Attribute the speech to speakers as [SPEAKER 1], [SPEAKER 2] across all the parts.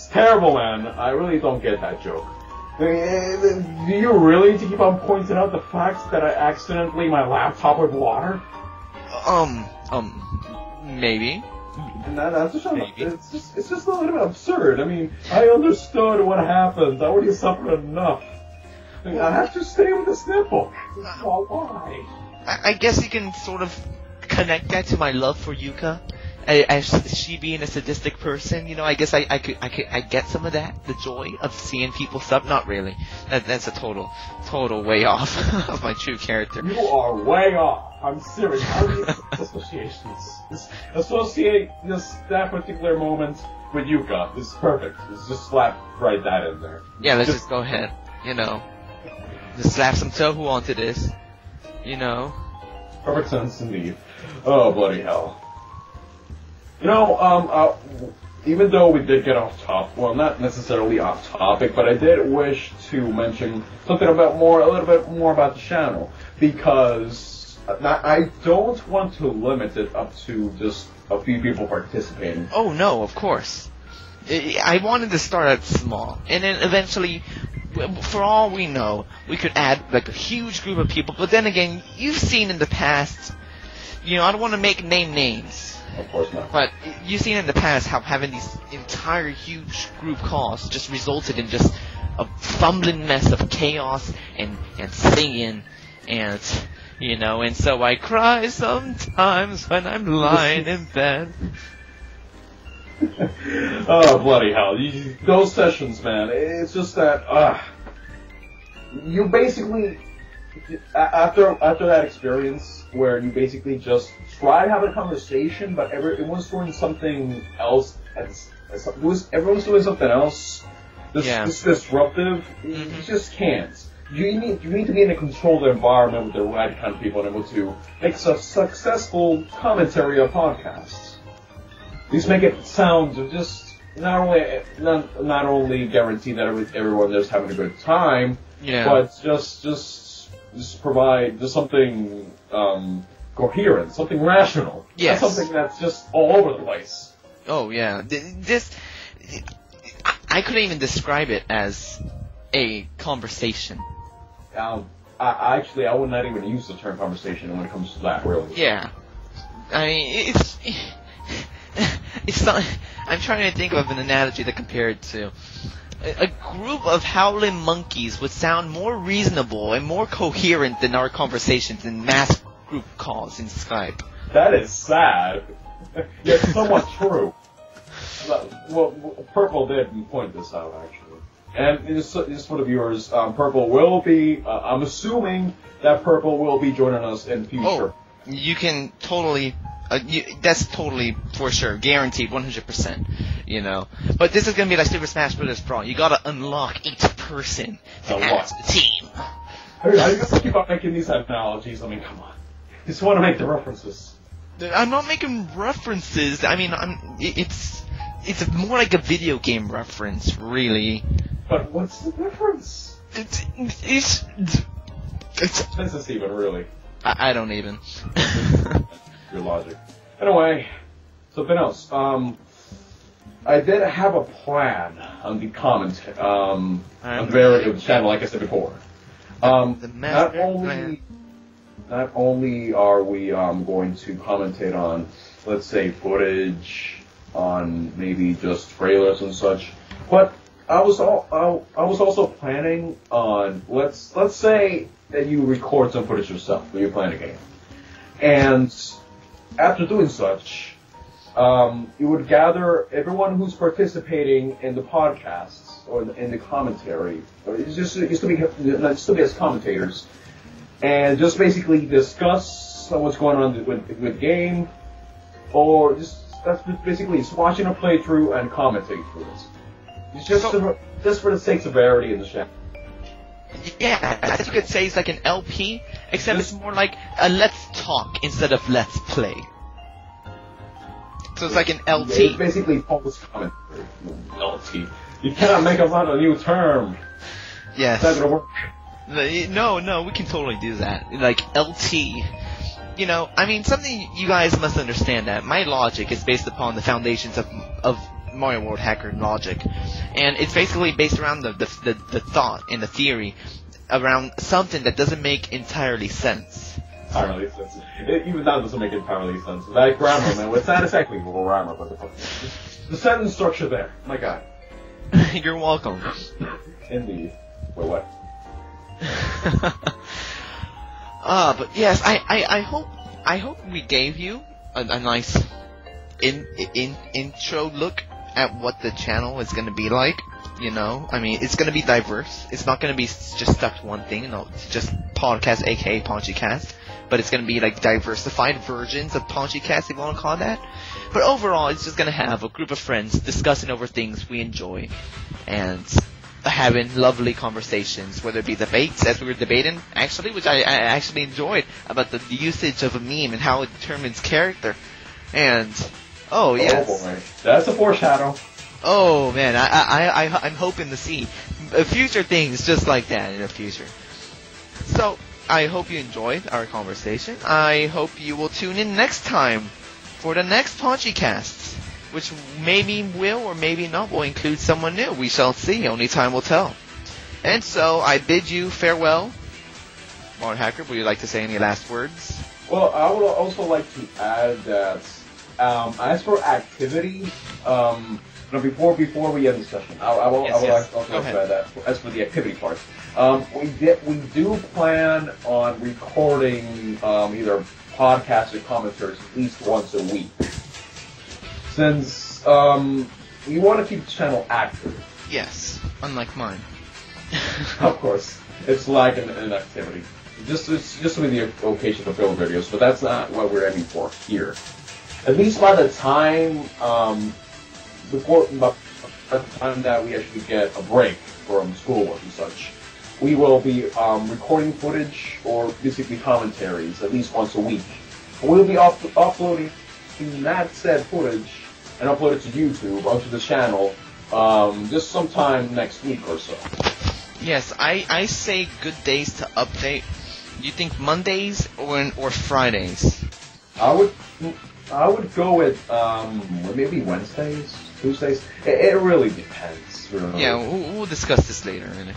[SPEAKER 1] It's terrible, man. I really don't get that joke. Do you really need to keep on pointing out the fact that I accidentally my laptop with water?
[SPEAKER 2] Maybe.
[SPEAKER 1] That's just, it's just a little bit absurd. I mean, I understood what happened. I already suffered enough. I have to stay with this nipple. Why?
[SPEAKER 2] I guess you can sort of connect that to my love for Yuka. As she being a sadistic person, I guess I get some of that, the joy of seeing people suffer. Not really. That's a total way off of my true character.
[SPEAKER 1] You are way off. I'm serious. How do you associations? Associate that particular moment with Yuka. This is perfect. Just slap right that in there.
[SPEAKER 2] Yeah, let's just go ahead. Just slap some tohu onto this.
[SPEAKER 1] Perfect sense indeed. Oh, bloody hell. Even though we did get off topic, well, not necessarily off topic, but I did wish to mention something a little bit more about the channel, because I don't want to limit it up to just a few people participating.
[SPEAKER 2] Oh no, of course. I wanted to start out small, and then eventually, for all we know, we could add like a huge group of people. But then again, you've seen in the past, I don't want to name names.
[SPEAKER 1] Of course not.
[SPEAKER 2] But you've seen in the past how having these entire huge group calls just resulted in just a fumbling mess of chaos and singing and and so I cry sometimes when I'm lying in bed.
[SPEAKER 1] Oh, bloody hell. Those sessions, man, it's just that, you basically, after that experience where you basically just try to have a conversation, but everyone's doing something else, everyone's doing something else, this disruptive, you just can't. You need to be in a controlled environment with the right kind of people and able to make a successful commentary on podcasts. These make it sound just not only guarantee that everyone there's having a good time, but just provide just something coherent, something rational,
[SPEAKER 2] yes.
[SPEAKER 1] Not something that's just all over the place.
[SPEAKER 2] Oh yeah, I couldn't even describe it as a conversation.
[SPEAKER 1] I would not even use the term conversation when it comes to that, really.
[SPEAKER 2] Yeah, I mean it's not. I'm trying to think of an analogy to compare it to. A group of howling monkeys would sound more reasonable and more coherent than our conversations in mass group calls in Skype.
[SPEAKER 1] That is sad, yet somewhat true. Well, Purple did point this out, actually. And just for the viewers, Purple will be, I'm assuming that Purple will be joining us in future.
[SPEAKER 2] Oh, you can totally, that's totally for sure, guaranteed, 100%, But this is gonna be like Super Smash Bros. Brawl. You gotta unlock each person to add to the team.
[SPEAKER 1] I just keep on making these analogies. I mean, come on. Just want to make the references.
[SPEAKER 2] I'm not making references. I mean, it's more like a video game reference, really.
[SPEAKER 1] But what's the difference?
[SPEAKER 2] It's
[SPEAKER 1] This is even really.
[SPEAKER 2] I don't even.
[SPEAKER 1] Your logic. Anyway, something else. I did have a plan on the comment on the channel, like I said before. Not only are we going to commentate on, let's say, footage, on maybe just trailers and such, but I was also planning on, let's say that you record some footage yourself when you're playing a game, and after doing such, you would gather everyone who's participating in the podcasts or in the commentary, or it used to be as commentators, and just basically discuss what's going on with the game, or that's basically just watching a playthrough and commenting through it. It's just for the sake of variety in the channel.
[SPEAKER 2] Yeah, as you could say, it's like an LP, except it's more like a let's talk instead of let's play. So it's like an LT.
[SPEAKER 1] Yeah, it's basically post commentary. LT. You cannot make up a new term.
[SPEAKER 2] Yes.
[SPEAKER 1] It's not gonna work.
[SPEAKER 2] No, we can totally do that. Like LT. I mean, something you guys must understand that my logic is based upon the foundations of MarioWorldHacker logic, and it's basically based around the thought and the theory around something that doesn't make entirely sense.
[SPEAKER 1] Entirely sense. Even that doesn't make entirely sense. That grammar, man. It's not exactly grammar, but the sentence structure there. My God.
[SPEAKER 2] You're welcome.
[SPEAKER 1] Indeed. Wait, what?
[SPEAKER 2] But yes, I hope we gave you a nice intro look at what the channel is going to be like. You know, I mean, it's going to be diverse. It's not going to be just stuck to one thing. You know, it's just podcast, aka PanchiCast. But it's going to be like diversified versions of PanchiCast, if you want to call it that. But overall, it's just going to have a group of friends discussing over things we enjoy and having lovely conversations, whether it be debates, as we were debating, actually, which I actually enjoyed, about the usage of a meme and how it determines character. And, oh, yes.
[SPEAKER 1] Oh, boy. That's a foreshadow.
[SPEAKER 2] Oh, man, I'm hoping to see future things just like that in the future. So, I hope you enjoyed our conversation. I hope you will tune in next time for the next PanchiCast, which maybe will or maybe not will include someone new. We shall see. Only time will tell. And so, I bid you farewell. MarioWorldHacker, would you like to say any last words?
[SPEAKER 1] Well, I would also like to add that as for activity, before we end the session, I would also like to add that as for the activity part, we do plan on recording either podcasts or commentaries at least once a week, since we want to keep the channel active.
[SPEAKER 2] Yes, unlike mine.
[SPEAKER 1] Of course, it's like an activity. Just with the occasion to film videos, but that's not what we're aiming for here. At least by the time that we actually get a break from schoolwork and such, we will be recording footage or basically commentaries at least once a week. We'll be uploading that said footage and upload it to YouTube onto the channel just sometime next week or so.
[SPEAKER 2] Yes, I say good days to update. Do you think Mondays or Fridays?
[SPEAKER 1] I would go with maybe Wednesdays, Tuesdays. It really depends. Really.
[SPEAKER 2] Yeah, we'll discuss this later. Really.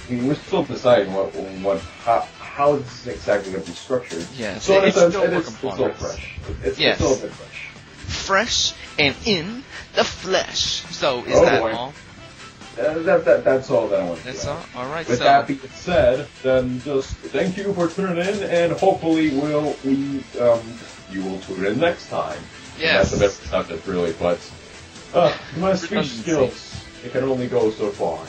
[SPEAKER 1] I mean, we're still deciding how it's exactly going to be structured.
[SPEAKER 2] Yeah,
[SPEAKER 1] so
[SPEAKER 2] it's
[SPEAKER 1] still fresh. It's still a bit fresh.
[SPEAKER 2] Fresh and in the flesh. So is that all?
[SPEAKER 1] That's all that I want to
[SPEAKER 2] That's
[SPEAKER 1] do.
[SPEAKER 2] all? Alright,
[SPEAKER 1] With that being said, then just thank you for tuning in, and hopefully you will tune in next time.
[SPEAKER 2] Yes.
[SPEAKER 1] And that's the best subject, really, but my speech skills, it can only go so far.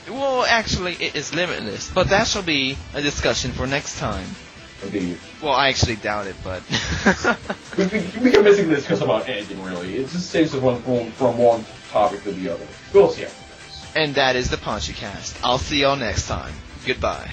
[SPEAKER 2] Well, actually, it is limitless, but that shall be a discussion for next time.
[SPEAKER 1] Indeed.
[SPEAKER 2] Well, I actually doubt it, but...
[SPEAKER 1] we can basically discuss about anything, really. It just saves us from one topic to the other. We'll see how it goes.
[SPEAKER 2] And that is the PanchiCast. I'll see y'all next time. Goodbye.